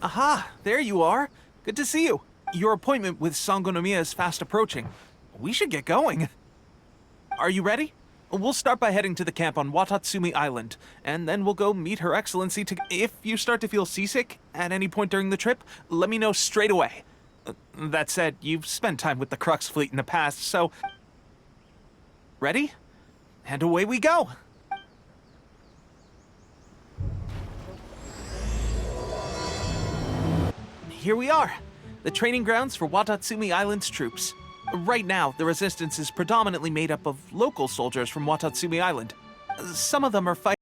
Aha, there you are. Good to see you. Your appointment with Sangonomiya is fast approaching. We should get going. Are you ready? We'll start by heading to the camp on Watatsumi Island, and then we'll go meet Her Excellency to... If you start to feel seasick at any point during the trip, let me know straight away. That said, you've spent time with the Crux fleet in the past, so... Ready? And away we go! Here we are, the training grounds for Watatsumi Island's troops. Right now, the resistance is predominantly made up of local soldiers from Watatsumi Island. Some of them are fighting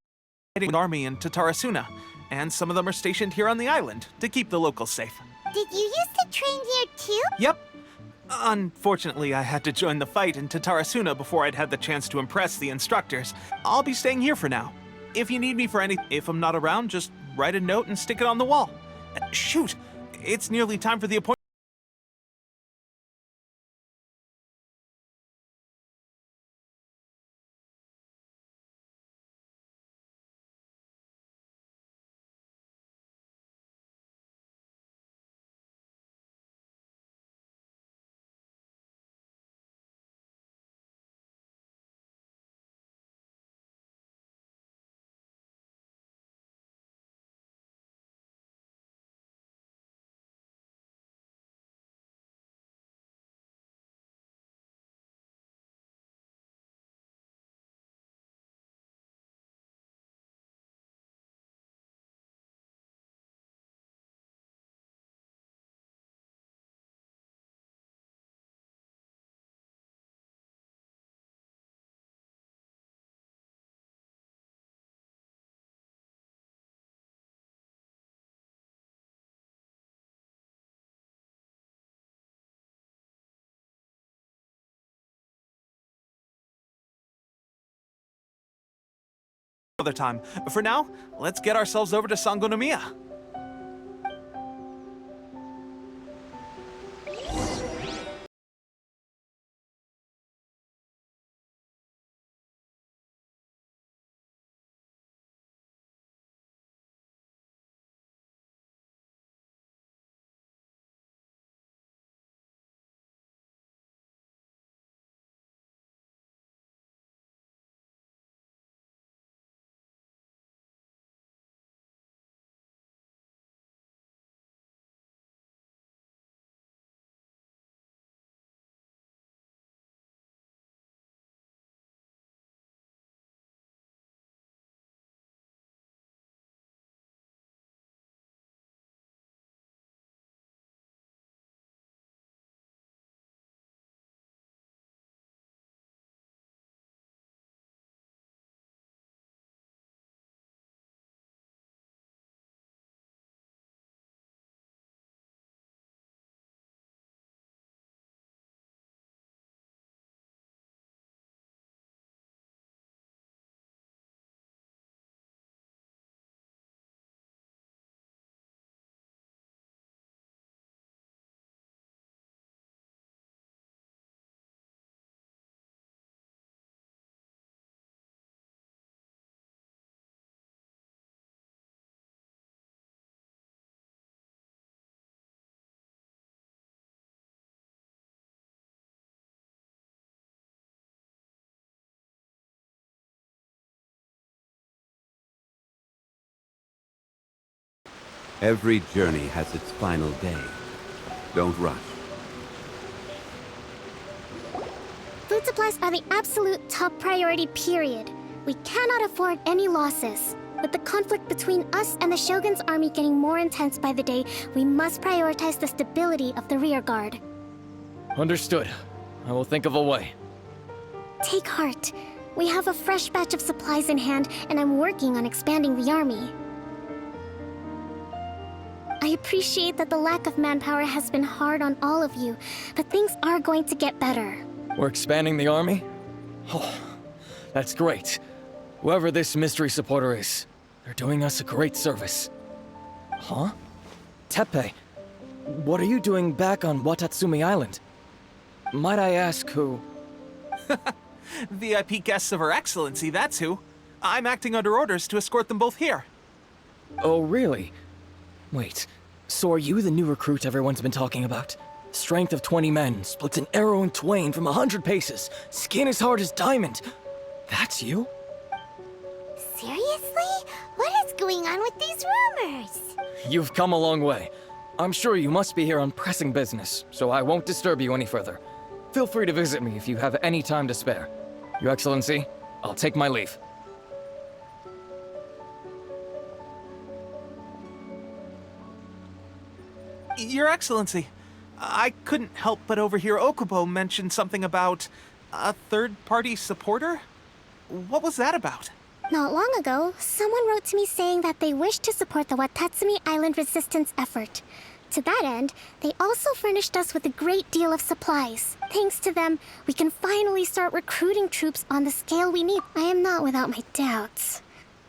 an army in Tatarasuna, and some of them are stationed here on the island to keep the locals safe. Did you used to train here too? Yep. Unfortunately, I had to join the fight in Tatarasuna before I'd had the chance to impress the instructors. I'll be staying here for now. If you need me for if I'm not around, just write a note and stick it on the wall. Shoot! It's nearly time for the appointment. Other time. For now, let's get ourselves over to Sangonomiya. Every journey has its final day. Don't rush. Food supplies are the absolute top priority, period. We cannot afford any losses. With the conflict between us and the Shogun's army getting more intense by the day, we must prioritize the stability of the rear guard. Understood. I will think of a way. Take heart. We have a fresh batch of supplies in hand, and I'm working on expanding the army. I appreciate that the lack of manpower has been hard on all of you, but things are going to get better. We're expanding the army? Oh, that's great. Whoever this mystery supporter is, they're doing us a great service. Huh? Teppei, what are you doing back on Watatsumi Island? Might I ask who? VIP guests of Her Excellency, that's who. I'm acting under orders to escort them both here. Oh, really? Wait, So are you the new recruit everyone's been talking about? Strength of 20 men, splits an arrow in twain from 100 paces, skin as hard as diamond. That's you? Seriously? What is going on with these rumors? You've come a long way. I'm sure you must be here on pressing business, so I won't disturb you any further. Feel free to visit me if you have any time to spare. Your Excellency, I'll take my leave. Your Excellency, I couldn't help but overhear Okubo mention something about a third-party supporter? What was that about? Not long ago, someone wrote to me saying that they wish to support the Watatsumi Island resistance effort. To that end, they also furnished us with a great deal of supplies. Thanks to them, we can finally start recruiting troops on the scale we need. I am not without my doubts.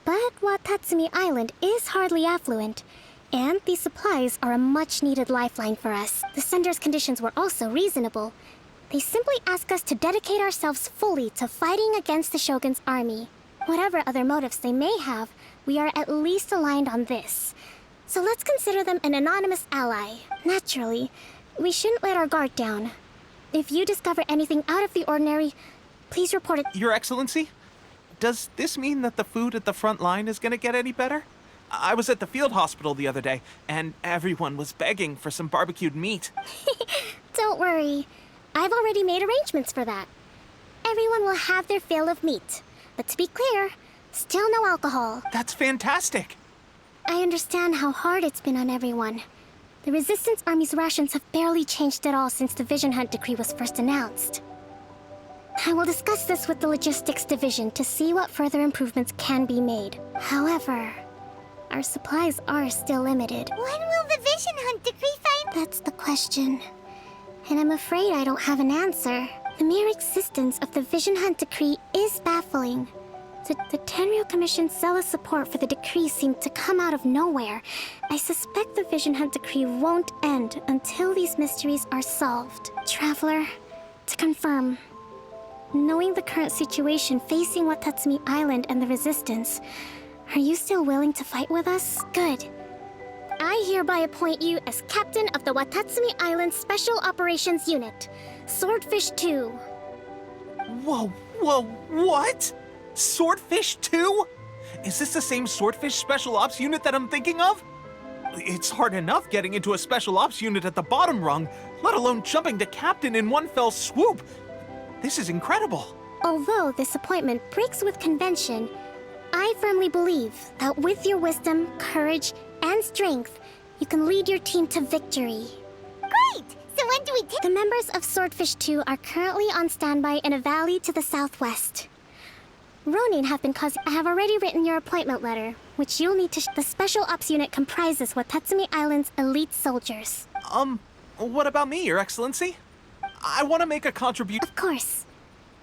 But Watatsumi Island is hardly affluent, and these supplies are a much-needed lifeline for us. The sender's conditions were also reasonable. They simply ask us to dedicate ourselves fully to fighting against the Shogun's army. Whatever other motives they may have, we are at least aligned on this. So let's consider them an anonymous ally. Naturally, we shouldn't let our guard down. If you discover anything out of the ordinary, please report it. Your Excellency, does this mean that the food at the front line is gonna get any better? I was at the field hospital the other day, and everyone was begging for some barbecued meat. Don't worry. I've already made arrangements for that. Everyone will have their fill of meat. But to be clear, still no alcohol. That's fantastic. I understand how hard it's been on everyone. The Resistance Army's rations have barely changed at all since the Vision Hunt decree was first announced. I will discuss this with the Logistics Division to see what further improvements can be made. However, our supplies are still limited. When will the Vision Hunt decree find? That's the question. And I'm afraid I don't have an answer. The mere existence of the Vision Hunt decree is baffling. The Tenryo Commission's zealous support for the decree seemed to come out of nowhere. I suspect the Vision Hunt decree won't end until these mysteries are solved. Traveler, to confirm, knowing the current situation facing Watatsumi Island and the Resistance, are you still willing to fight with us? Good. I hereby appoint you as captain of the Watatsumi Island Special Operations Unit, Swordfish 2. Whoa, what? Swordfish 2? Is this the same Swordfish Special Ops unit that I'm thinking of? It's hard enough getting into a Special Ops unit at the bottom rung, let alone jumping to captain in one fell swoop. This is incredible. Although this appointment breaks with convention, I firmly believe that with your wisdom, courage, and strength, you can lead your team to victory. Great! So when do we take... The members of Swordfish 2 are currently on standby in a valley to the southwest. Ronin have been causing... I have already written your appointment letter, which you'll need to... The Special Ops Unit comprises Watatsumi Island's elite soldiers. What about me, Your Excellency? I want to make a contribution. Of course.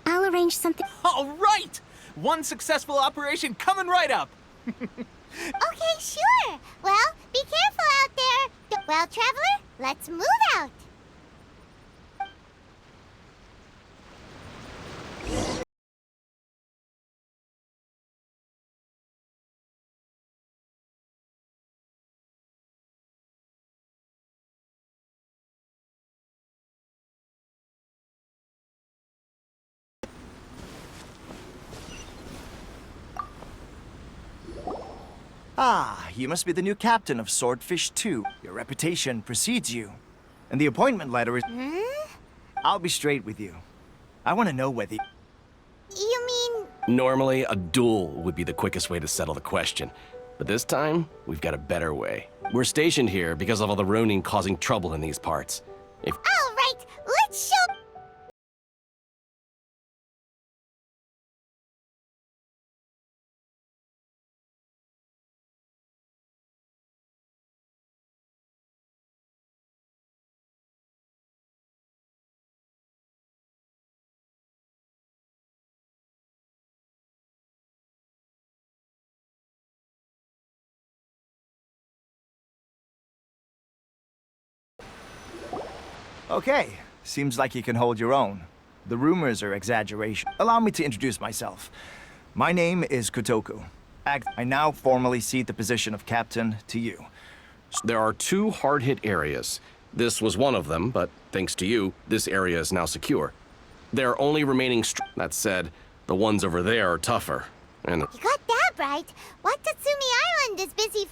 I'll arrange something... All right! One successful operation coming right up! Okay, sure. Well, be careful out there. Well, Traveler, let's move out. Ah, you must be the new captain of Swordfish 2. Your reputation precedes you. And the appointment letter is... I'll be straight with you. I want to know whether... You mean... Normally, a duel would be the quickest way to settle the question. But this time, we've got a better way. We're stationed here because of all the Ronin causing trouble in these parts. If... All right, let's show... Okay, seems like you can hold your own. The rumors are exaggeration. Allow me to introduce myself. My name is Kotoku. I now formally cede the position of captain to you. There are 2 hard-hit areas. This was one of them, but thanks to you, this area is now secure. Their only remaining that said, the ones over there are tougher. And You got that right. Watatsumi Island is busy.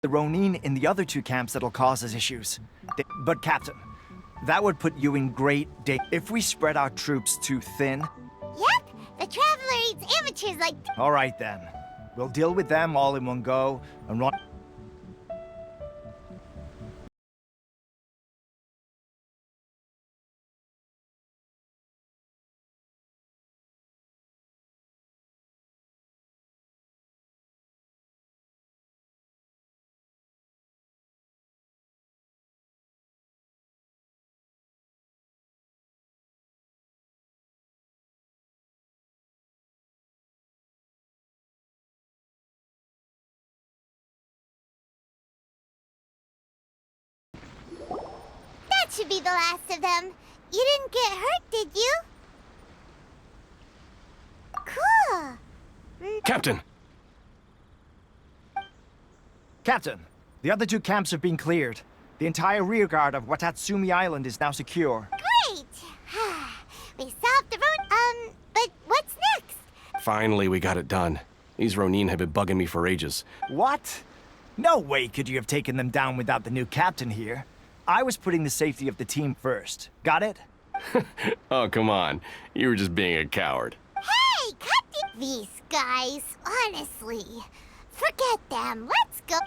The Ronin in the other 2 camps that'll cause us issues. But Captain, that would put you in great danger. If we spread our troops too thin... Yep, the Traveler eats amateurs like... All right then. We'll deal with them all in one go and run... That should be the last of them. You didn't get hurt, did you? Cool. Captain! Captain, the other 2 camps have been cleared. The entire rearguard of Watatsumi Island is now secure. Great. We solved the road. But what's next? Finally, we got it done. These Ronin have been bugging me for ages. What? No way could you have taken them down without the new captain here. I was putting the safety of the team first. Got it? Oh, come on. You were just being a coward. Hey, cut these guys. Honestly. Forget them. Let's go.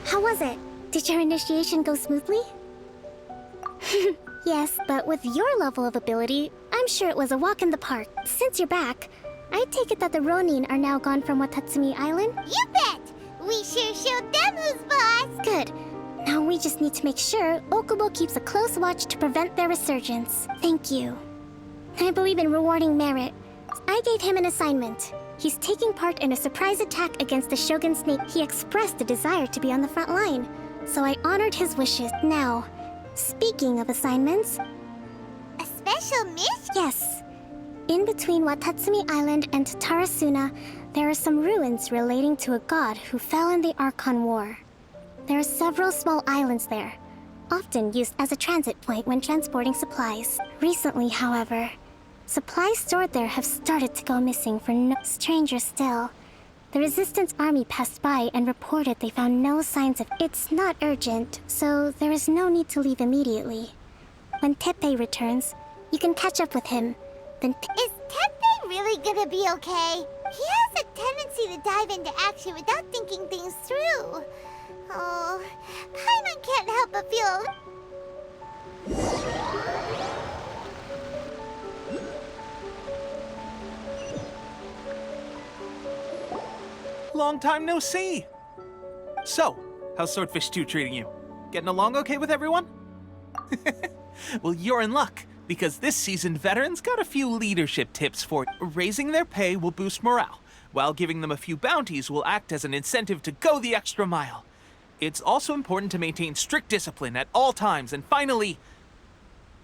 How was it? Did your initiation go smoothly? Yes, but with your level of ability, I'm sure it was a walk in the park. Since you're back, I take it that the Ronin are now gone from Watatsumi Island? You bet! We sure showed them who's boss! Good. Now we just need to make sure Okubo keeps a close watch to prevent their resurgence. Thank you. I believe in rewarding merit. I gave him an assignment. He's taking part in a surprise attack against the Shogun's snake. He expressed a desire to be on the front line, so I honored his wishes. Now, speaking of assignments... A special mission? Yes. In between Watatsumi Island and Tarasuna, there are some ruins relating to a god who fell in the Archon War. There are several small islands there, often used as a transit point when transporting supplies. Recently, however, supplies stored there have started to go missing for no... Stranger still, the Resistance army passed by and reported they found no signs of... It's not urgent, so there is no need to leave immediately. When Teppei returns, you can catch up with him. Then... Is Teppei really gonna be okay? He has a tendency to dive into action without thinking things through. Oh, Paimon can't help but feel... Long time no see. So, how's Swordfish 2 treating you? Getting along okay with everyone? Well, you're in luck, because this seasoned veterans got a few leadership tips for you. Raising their pay will boost morale, while giving them a few bounties will act as an incentive to go the extra mile. It's also important to maintain strict discipline at all times, and finally,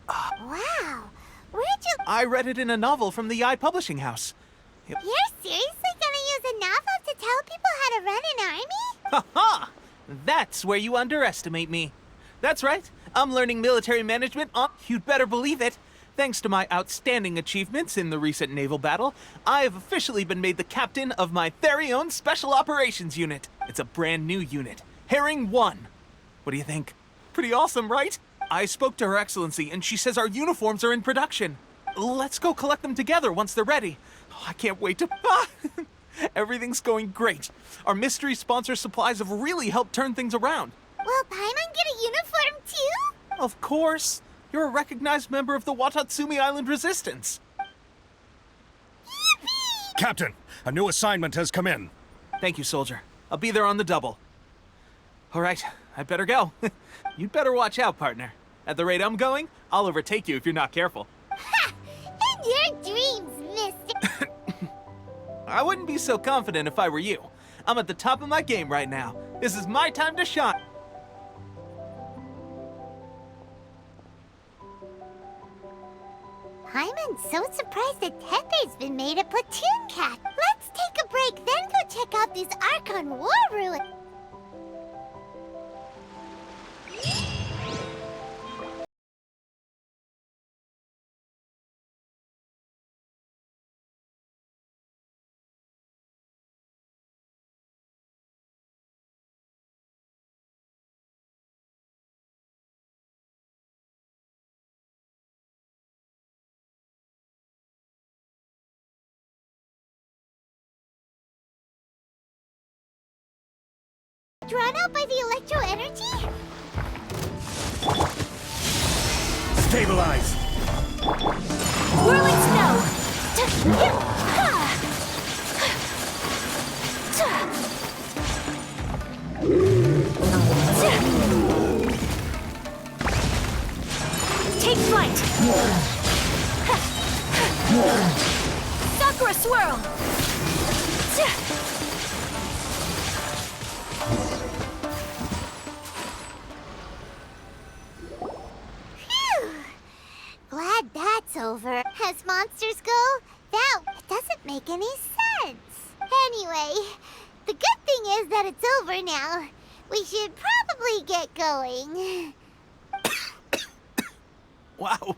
Wow. Where'd you... I read it in a novel from the I Publishing House. You're seriously gonna use a novel to tell people how to run an army? Ha ha! That's where you underestimate me. That's right, I'm learning military management on... You'd better believe it. Thanks to my outstanding achievements in the recent naval battle, I have officially been made the captain of my very own Special Operations Unit. It's a brand new unit, Herring 1. What do you think? Pretty awesome, right? I spoke to Her Excellency, and she says our uniforms are in production. Let's go collect them together once they're ready. Oh, I can't wait to... Everything's going great. Our mystery sponsor supplies have really helped turn things around. Will Paimon get a uniform too? Of course. You're a recognized member of the Watatsumi Island Resistance. Yippee! Captain, a new assignment has come in. Thank you, soldier. I'll be there on the double. All right, I better go. You'd better watch out, partner. At the rate I'm going, I'll overtake you if you're not careful. Ha! In your dreams, mister! I wouldn't be so confident if I were you. I'm at the top of my game right now. This is my time to shine. Paimon's so surprised that Tepe's been made a platoon cat. Let's take a break, then go check out these Archon War ruins. Drawn out by the electro energy? Stabilize! Whirling snow! Take flight! Sakura swirl! Glad that's over. As monsters go, that doesn't make any sense. Anyway, the good thing is that it's over now. We should probably get going. Wow,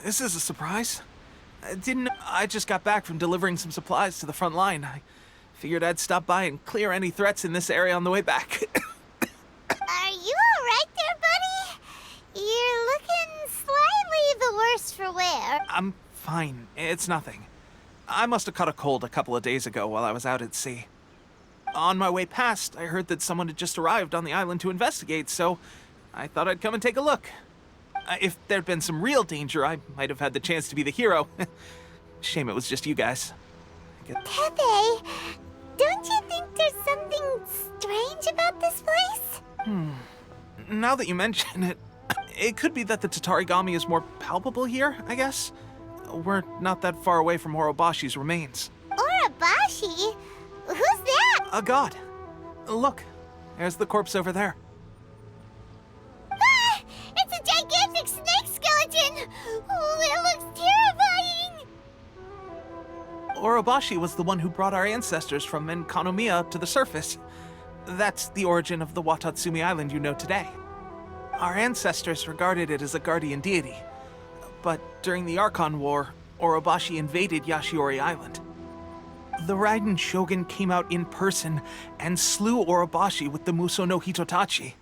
this is a surprise. I just got back from delivering some supplies to the front line. I figured I'd stop by and clear any threats in this area on the way back. Are you alright there, buddy? You're looking slightly the worse for wear. I'm fine. It's nothing. I must have caught a cold a couple of days ago while I was out at sea. On my way past, I heard that someone had just arrived on the island to investigate, so I thought I'd come and take a look. If there'd been some real danger, I might have had the chance to be the hero. Shame it was just you guys. Pepe, don't you think there's something strange about this place? Now that you mention it, it could be that the Tatarigami is more palpable here, I guess. We're not that far away from Orobashi's remains. Orobashi? Who's that? A god. Look, there's the corpse over there. Ah! It's a gigantic snake skeleton! Oh, it looks terrifying! Orobashi was the one who brought our ancestors from Enkanomiya to the surface. That's the origin of the Watatsumi Island you know today. Our ancestors regarded it as a guardian deity. But during the Archon War, Orobashi invaded Yashiori Island. The Raiden Shogun came out in person and slew Orobashi with the Muso no Hitotachi.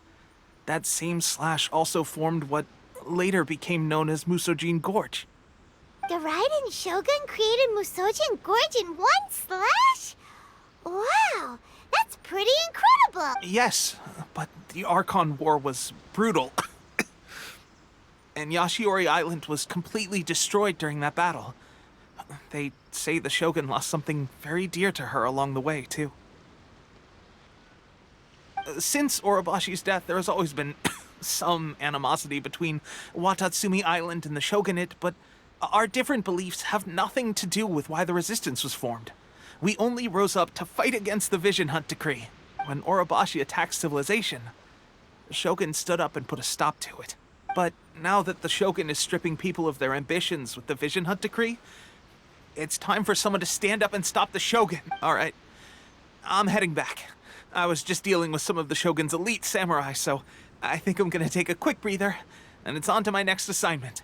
That same slash also formed what later became known as Musojin Gorge. The Raiden Shogun created Musojin Gorge in one slash? Wow, that's pretty incredible! Yes, but the Archon War was brutal. And Yashiori Island was completely destroyed during that battle. They say the Shogun lost something very dear to her along the way, too. Since Orobashi's death, there has always been some animosity between Watatsumi Island and the Shogunate, but our different beliefs have nothing to do with why the resistance was formed. We only rose up to fight against the Vision Hunt Decree. When Orobashi attacked civilization, the Shogun stood up and put a stop to it. But now that the Shogun is stripping people of their ambitions with the Vision Hunt Decree, it's time for someone to stand up and stop the Shogun. All right, I'm heading back. I was just dealing with some of the Shogun's elite samurai, so I think I'm gonna take a quick breather, and it's on to my next assignment.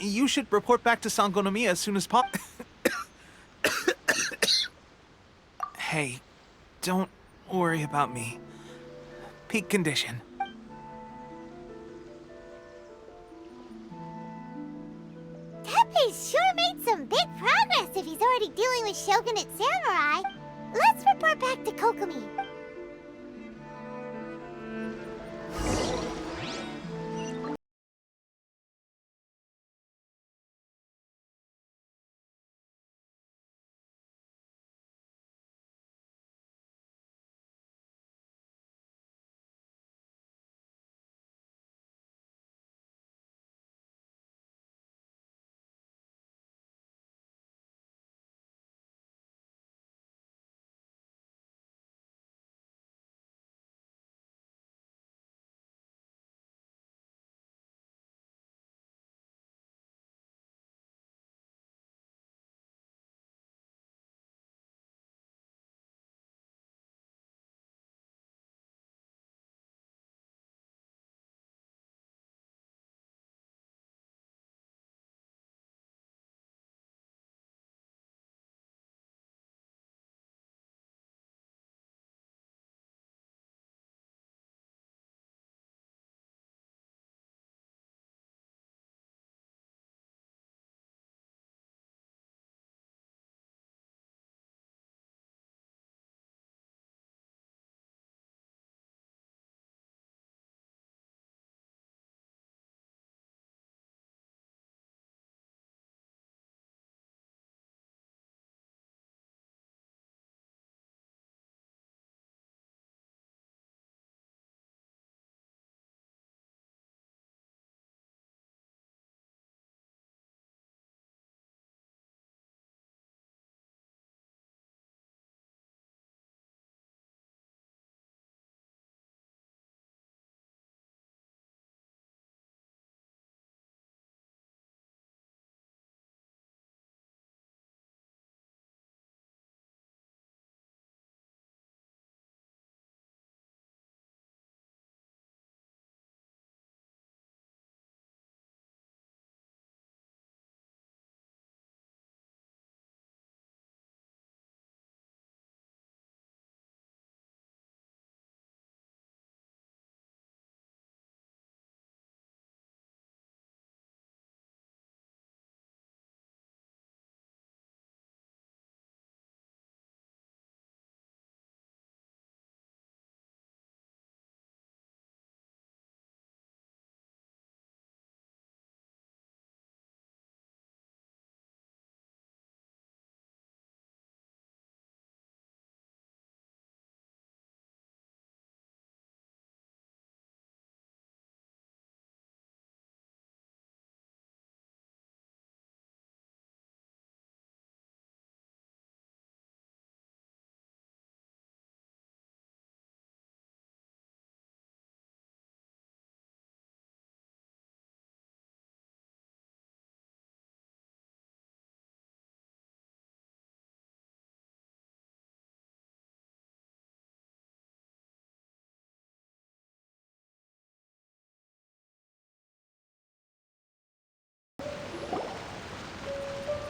You should report back to Sangonomiya as soon as Hey, don't worry about me. Peak condition. Teppei's sure made some big progress if he's already dealing with Shogunate samurai. Let's report back to Kokomi.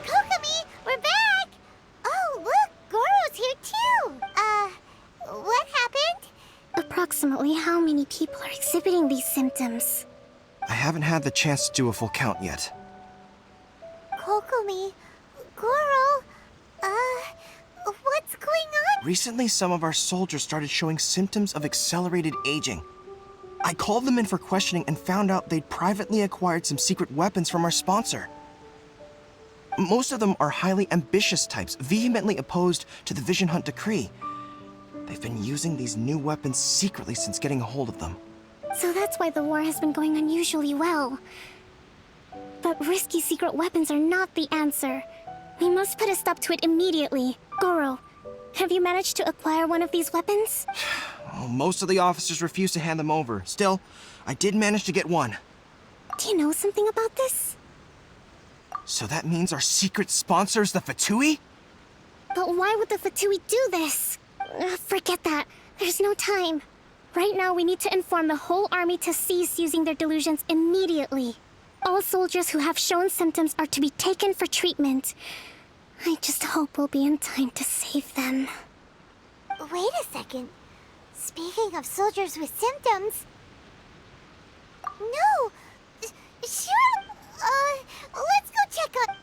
Kokomi, we're back! Oh, look, Goro's here too! What happened? Approximately how many people are exhibiting these symptoms? I haven't had the chance to do a full count yet. Kokomi, Goro, what's going on? Recently, some of our soldiers started showing symptoms of accelerated aging. I called them in for questioning and found out they'd privately acquired some secret weapons from our sponsor. Most of them are highly ambitious types, vehemently opposed to the Vision Hunt Decree. They've been using these new weapons secretly since getting a hold of them. So that's why the war has been going unusually well. But risky secret weapons are not the answer. We must put a stop to it immediately. Goro, have you managed to acquire one of these weapons? Well, most of the officers refuse to hand them over. Still, I did manage to get one. Do you know something about this? So that means our secret sponsor is the Fatui? But why would the Fatui do this? Forget that. There's no time. Right now, we need to inform the whole army to cease using their delusions immediately. All soldiers who have shown symptoms are to be taken for treatment. I just hope we'll be in time to save them. Wait a second. Speaking of soldiers with symptoms... No! Sure! Let's go check on...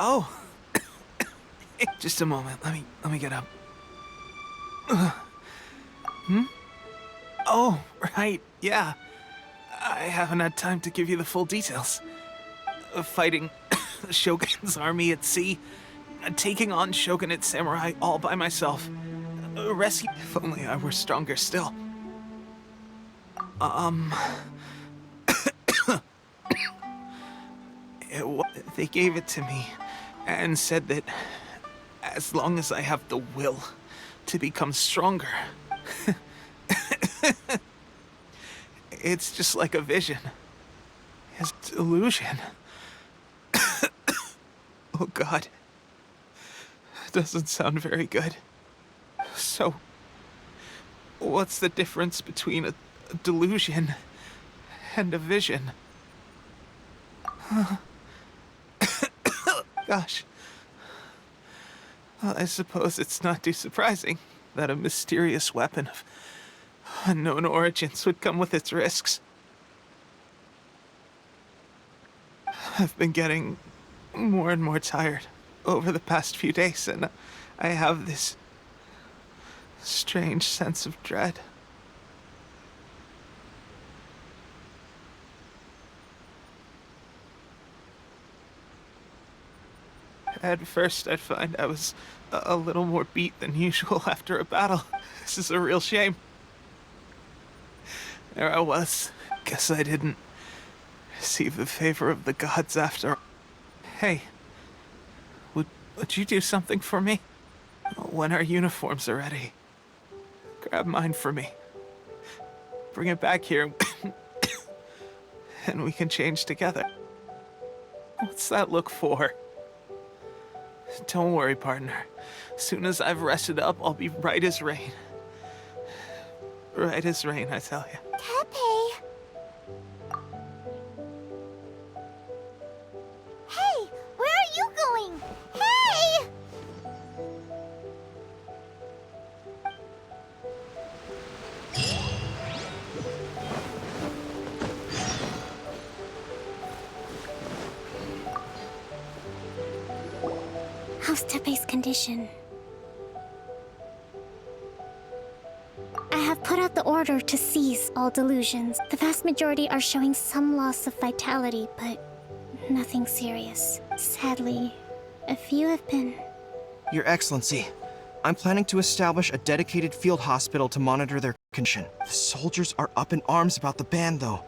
Oh. Just a moment. Let me get up. Oh, right. Yeah. I haven't had time to give you the full details. Fighting the Shogun's army at sea, taking on Shogunate samurai all by myself. Rescue. If only I were stronger still. They gave it to me and said that as long as I have the will to become stronger, it's just like a vision. His delusion. Oh God. Doesn't sound very good. So, what's the difference between a delusion and a vision? Gosh. Well, I suppose it's not too surprising that a mysterious weapon of unknown origins would come with its risks. I've been getting more and more tired over the past few days, and I have this strange sense of dread. At first, I'd find I was a little more beat than usual after a battle. This is a real shame. There I was. Guess I didn't receive the favor of the gods after all. Hey, would you do something for me? When our uniforms are ready, grab mine for me. Bring it back here, and we can change together. What's that look for? Don't worry, partner. As soon as I've rested up, I'll be right as rain. Right as rain, I tell you. Teppei! Hey! Where are you going? Hey! How's Teppei's condition? I have put out the order to seize all delusions. The vast majority are showing some loss of vitality, but nothing serious. Sadly, a few have been. Your Excellency, I'm planning to establish a dedicated field hospital to monitor their condition. The soldiers are up in arms about the ban, though.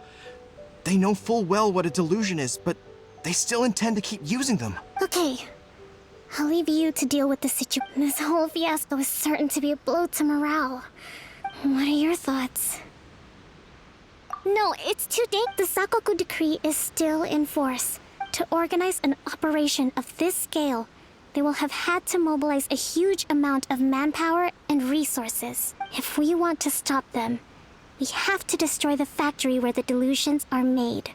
They know full well what a delusion is, but they still intend to keep using them. Okay. I'll leave you to deal with the situation. This whole fiasco is certain to be a blow to morale. What are your thoughts? No, it's too late. The Sakoku decree is still in force. To organize an operation of this scale, they will have had to mobilize a huge amount of manpower and resources. If we want to stop them, we have to destroy the factory where the delusions are made.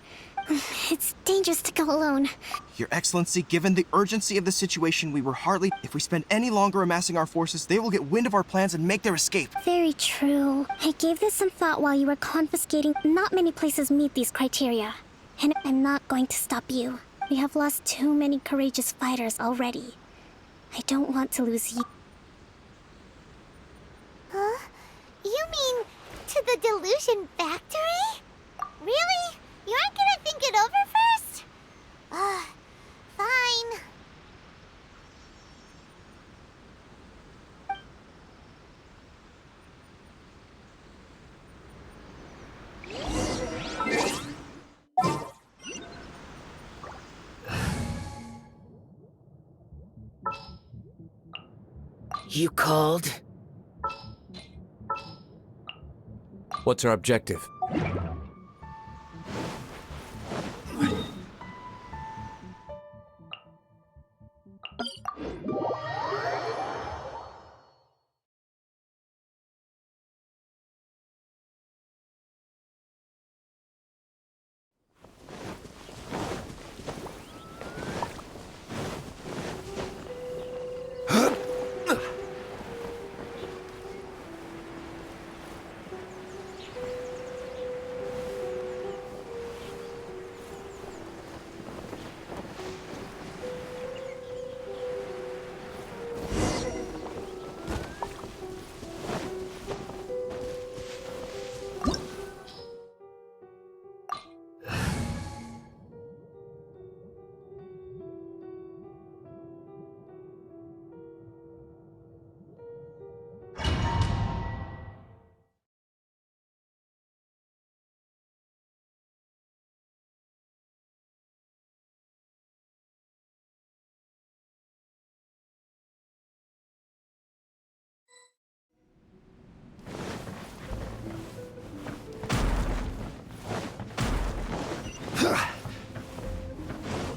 It's dangerous to go alone. Your Excellency, given the urgency of the situation, we were hardly... If we spend any longer amassing our forces, they will get wind of our plans and make their escape. Very true. I gave this some thought while you were confiscating. Not many places meet these criteria. And I'm not going to stop you. We have lost too many courageous fighters already. I don't want to lose you. Huh? You mean to the Delusion Factory? Really? You aren't gonna think it over first? Fine. You called? What's our objective?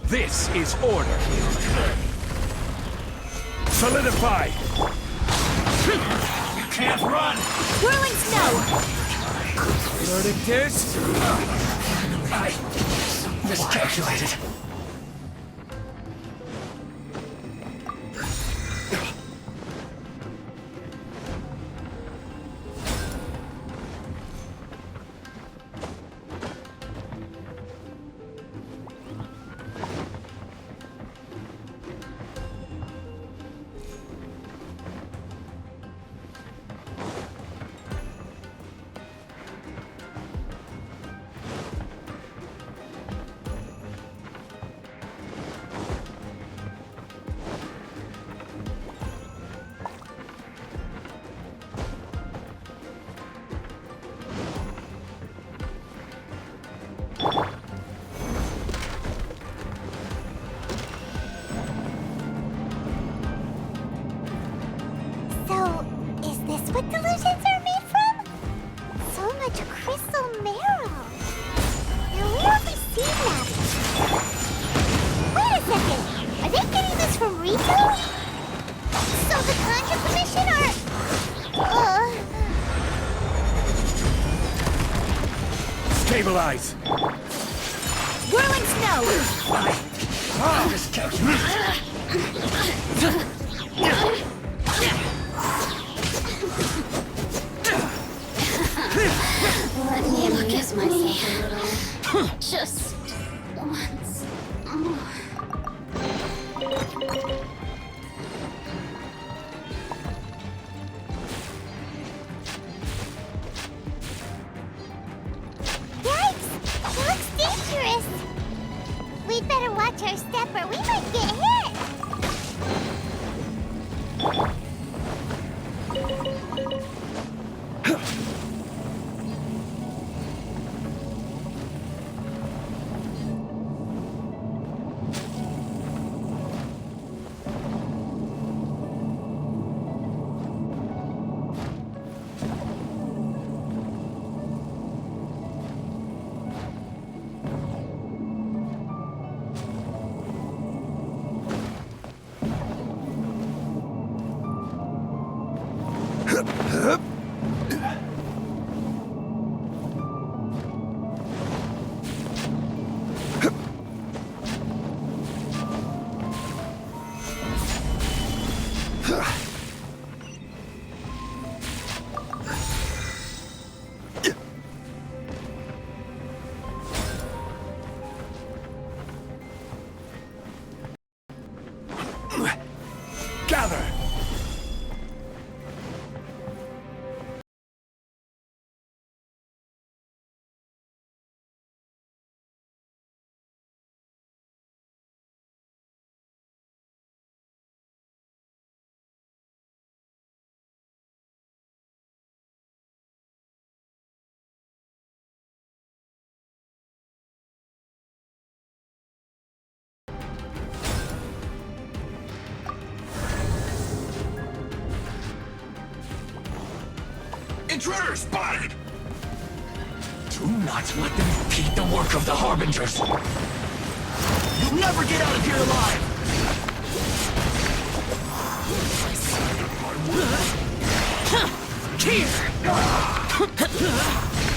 This is order. Solidify. You can't run. Whirling snow! Verdict is... I miscalculated. So, is this what delusions are made from? So much crystal marrow. Now, where have we seen that? Wait a second. Are they getting this from Riku? So the Conjure Commission are... Stabilize. Whirling snow! I miscalculated. Let me look at myself. Just once more. Yikes! It looks dangerous! We'd better watch our step or we might get hit! Gather! Intruder spotted! Do not let them repeat the work of the Harbingers! You'll never get out of here alive!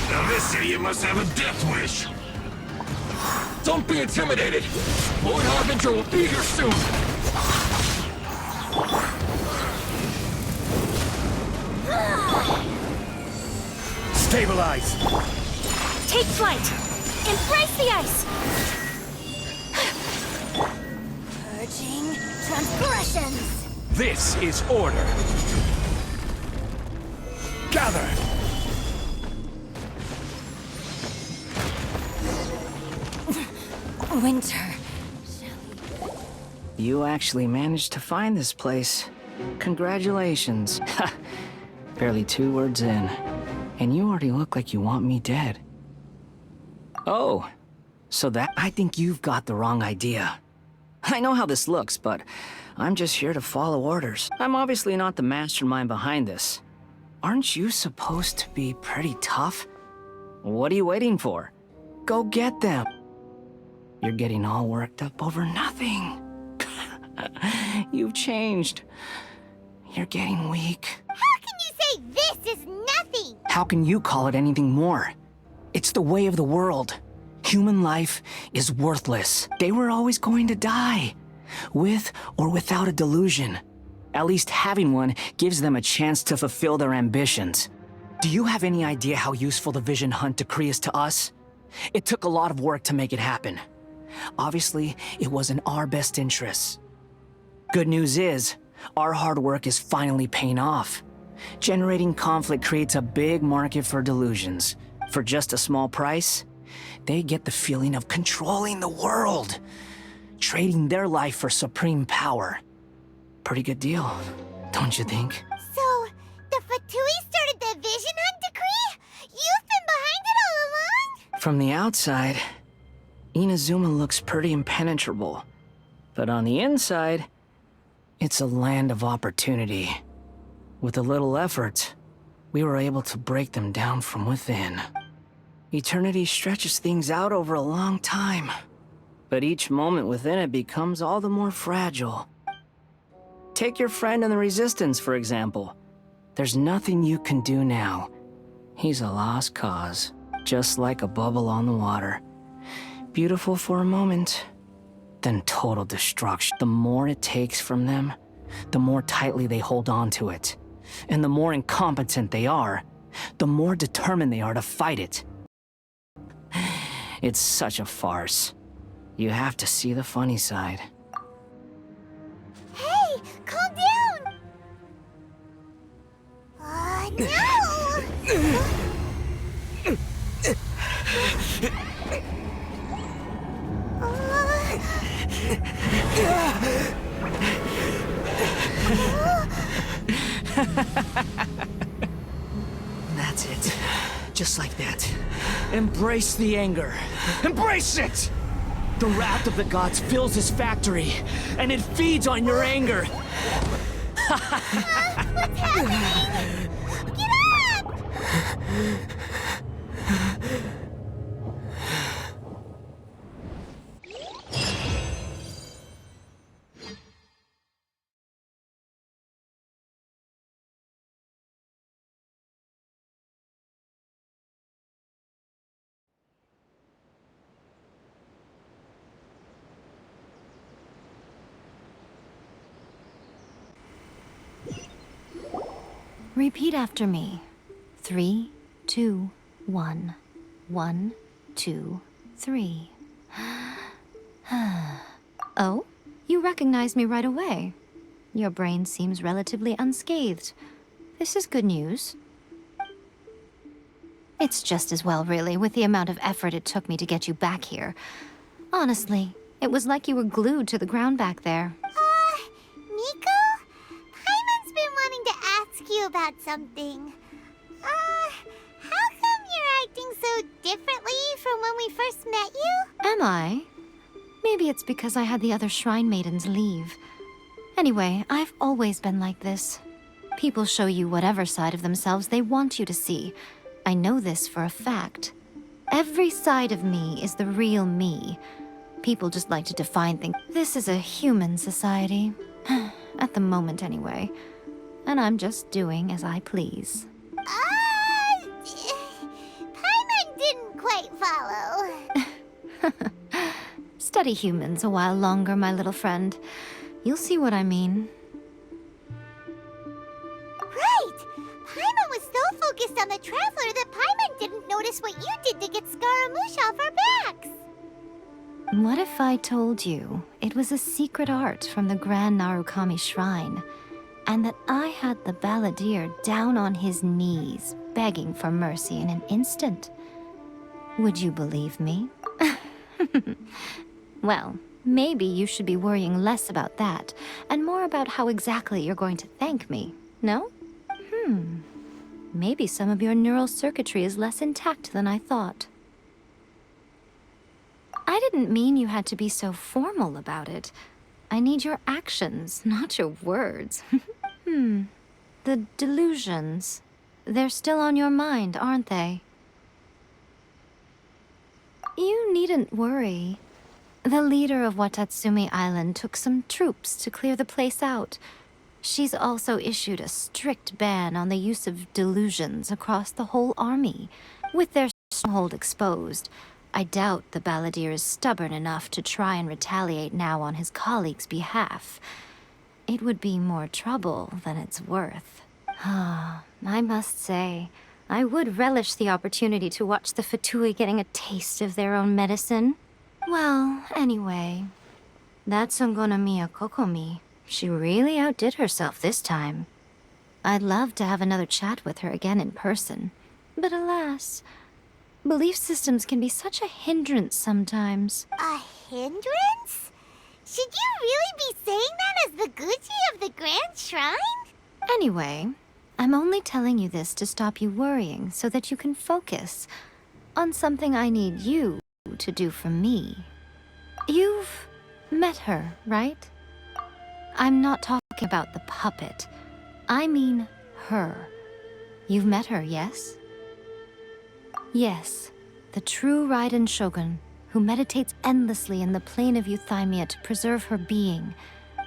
Now this idiot must have a death wish! Don't be intimidated! Lord Harbinger will be here soon! Stabilize! Take flight! Embrace the ice! Purging transgressions. This is order! Gather! Winter. You actually managed to find this place. Congratulations. Barely 2 words in. And you already look like you want me dead. Oh, so that... I think you've got the wrong idea. I know how this looks, but I'm just here to follow orders. I'm obviously not the mastermind behind this. Aren't you supposed to be pretty tough? What are you waiting for? Go get them. You're getting all worked up over nothing. You've changed. You're getting weak. How can you say this is nothing? How can you call it anything more? It's the way of the world. Human life is worthless. They were always going to die, with or without a delusion. At least having one gives them a chance to fulfill their ambitions. Do you have any idea how useful the Vision Hunt decree is to us? It took a lot of work to make it happen. Obviously, it was in our best interests. Good news is, our hard work is finally paying off. Generating conflict creates a big market for delusions. For just a small price, they get the feeling of controlling the world, trading their life for supreme power. Pretty good deal, don't you think? So, the Fatui started the Vision Hunt decree? You've been behind it all along? From the outside, Inazuma looks pretty impenetrable. But on the inside, it's a land of opportunity. With a little effort, we were able to break them down from within. Eternity stretches things out over a long time, but each moment within it becomes all the more fragile. Take your friend in the Resistance, for example. There's nothing you can do now. He's a lost cause, just like a bubble on the water. Beautiful for a moment, then total destruction. The more it takes from them, the more tightly they hold on to it. And the more incompetent they are, the more determined they are to fight it. It's such a farce. You have to see the funny side. Hey, calm down! That's it. Just like that. Embrace the anger. Embrace it! The wrath of the gods fills this factory, and it feeds on your anger. What's happening? Get up! Repeat after me. 3, 2, 1. 1, 2, 3. Oh? You recognized me right away. Your brain seems relatively unscathed. This is good news. It's just as well, really, with the amount of effort it took me to get you back here. Honestly, it was like you were glued to the ground back there. Nico? Paimon's been wanting to ask you about something. How come you're acting so differently from when we first met you? Am I? Maybe it's because I had the other Shrine Maidens leave. Anyway, I've always been like this. People show you whatever side of themselves they want you to see. I know this for a fact. Every side of me is the real me. People just like to define things. This is a human society. At the moment, anyway. And I'm just doing as I please. Paimon didn't quite follow. Study humans a while longer, my little friend. You'll see what I mean. Right! Paimon was so focused on the Traveler that Paimon didn't notice what you did to get Scaramouche off our backs. What if I told you it was a secret art from the Grand Narukami Shrine, and that I had the balladeer down on his knees, begging for mercy in an instant? Would you believe me? Well, maybe you should be worrying less about that, and more about how exactly you're going to thank me, no? Maybe some of your neural circuitry is less intact than I thought. I didn't mean you had to be so formal about it. I need your actions, not your words. The delusions. They're still on your mind, aren't they? You needn't worry. The leader of Watatsumi Island took some troops to clear the place out. She's also issued a strict ban on the use of delusions across the whole army. With their stronghold exposed, I doubt the balladeer is stubborn enough to try and retaliate now on his colleagues' behalf. It would be more trouble than it's worth. I must say, I would relish the opportunity to watch the Fatui getting a taste of their own medicine. Well, anyway, that Sangonomiya Kokomi, she really outdid herself this time. I'd love to have another chat with her again in person, but alas, belief systems can be such a hindrance sometimes. A hindrance? Should you really be saying that as the Gucci of the Grand Shrine? Anyway, I'm only telling you this to stop you worrying so that you can focus on something I need you to do for me. You've met her, right? I'm not talking about the puppet. I mean her. You've met her, yes? Yes, the true Raiden Shogun, who meditates endlessly in the plane of Euthymia to preserve her being.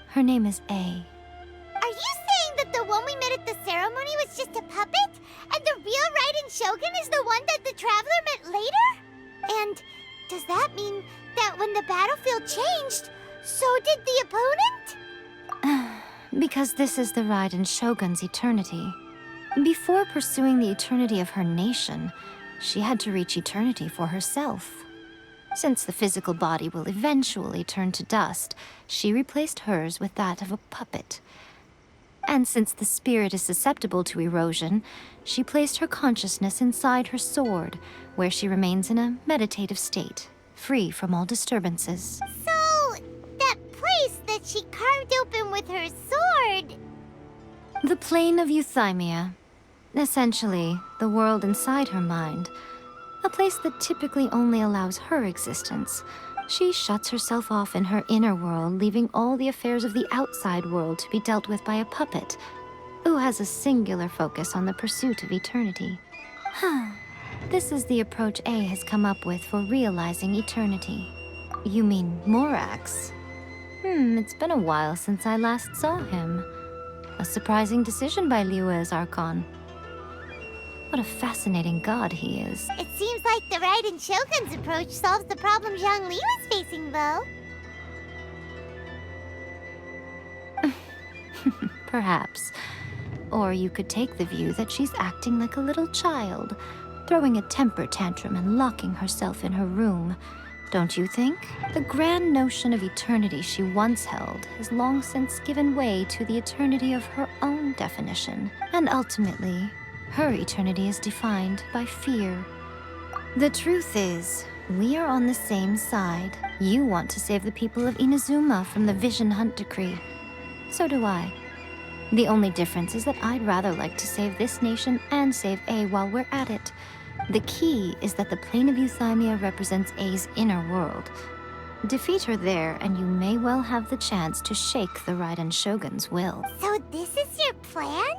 Her name is A. Are you saying that the one we met at the ceremony was just a puppet? And the real Raiden Shogun is the one that the Traveler met later? And does that mean that when the battlefield changed, so did the opponent? Because this is the Raiden Shogun's eternity. Before pursuing the eternity of her nation, she had to reach eternity for herself. Since the physical body will eventually turn to dust, she replaced hers with that of a puppet. And since the spirit is susceptible to erosion, she placed her consciousness inside her sword, where she remains in a meditative state, free from all disturbances. So, that place that she carved open with her sword... The plane of Euthymia. Essentially, the world inside her mind. A place that typically only allows her existence. She shuts herself off in her inner world, leaving all the affairs of the outside world to be dealt with by a puppet, who has a singular focus on the pursuit of eternity. This is the approach A has come up with for realizing eternity. You mean Morax? It's been a while since I last saw him. A surprising decision by Liyue's Archon. What a fascinating god he is. It seems like the Raiden Shogun's approach solves the problem Zhang Li was facing, though. Perhaps. Or you could take the view that she's acting like a little child, throwing a temper tantrum and locking herself in her room, don't you think? The grand notion of eternity she once held has long since given way to the eternity of her own definition, and ultimately, her eternity is defined by fear. The truth is, we are on the same side. You want to save the people of Inazuma from the Vision Hunt decree. So do I. The only difference is that I'd rather like to save this nation and save A while we're at it. The key is that the plane of Euthymia represents A's inner world. Defeat her there, and you may well have the chance to shake the Raiden Shogun's will. So this is your plan?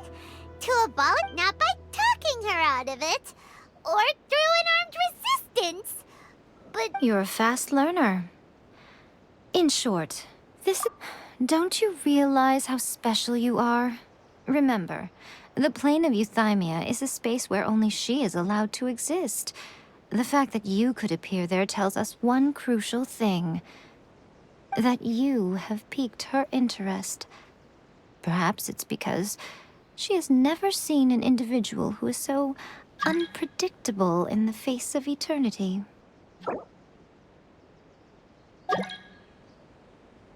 To abolish not by talking her out of it, or through an armed resistance, but... You're a fast learner. In short, don't you realize how special you are? Remember, the plane of Euthymia is a space where only she is allowed to exist. The fact that you could appear there tells us one crucial thing. That you have piqued her interest. Perhaps it's because she has never seen an individual who is so unpredictable in the face of eternity.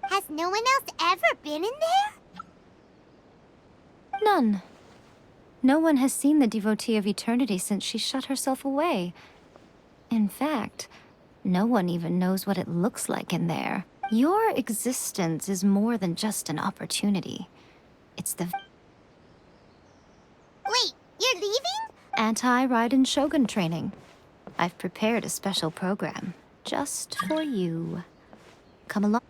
Has no one else ever been in there? None. No one has seen the devotee of eternity since she shut herself away. In fact, no one even knows what it looks like in there. Your existence is more than just an opportunity. It's the... Wait, you're leaving? Anti-Raiden Shogun training. I've prepared a special program just for you. Come along.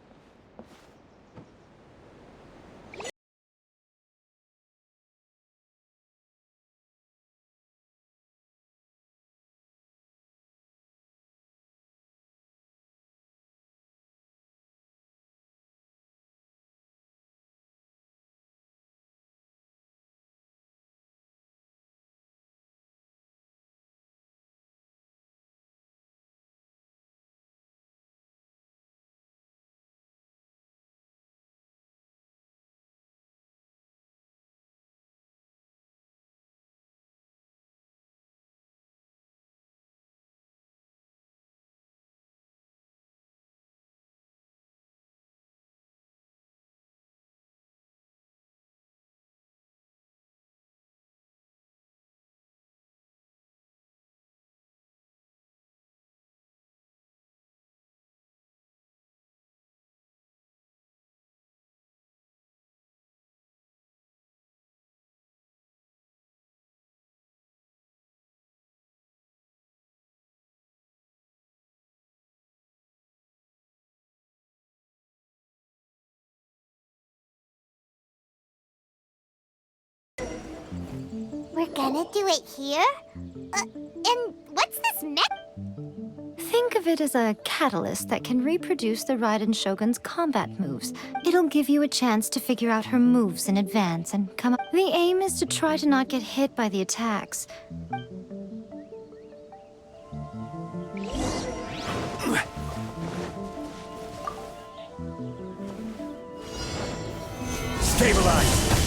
We're gonna do it here? And what's this Think of it as a catalyst that can reproduce the Raiden Shogun's combat moves. It'll give you a chance to figure out her moves in advance and come up. The aim is to try to not get hit by the attacks. Stabilize!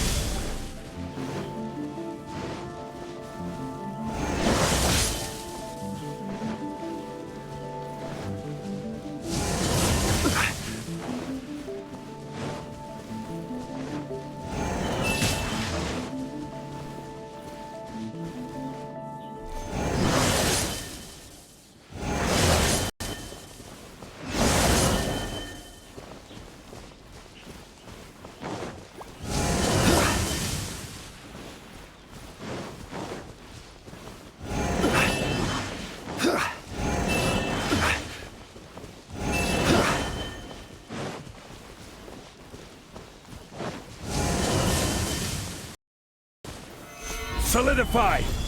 Solidify!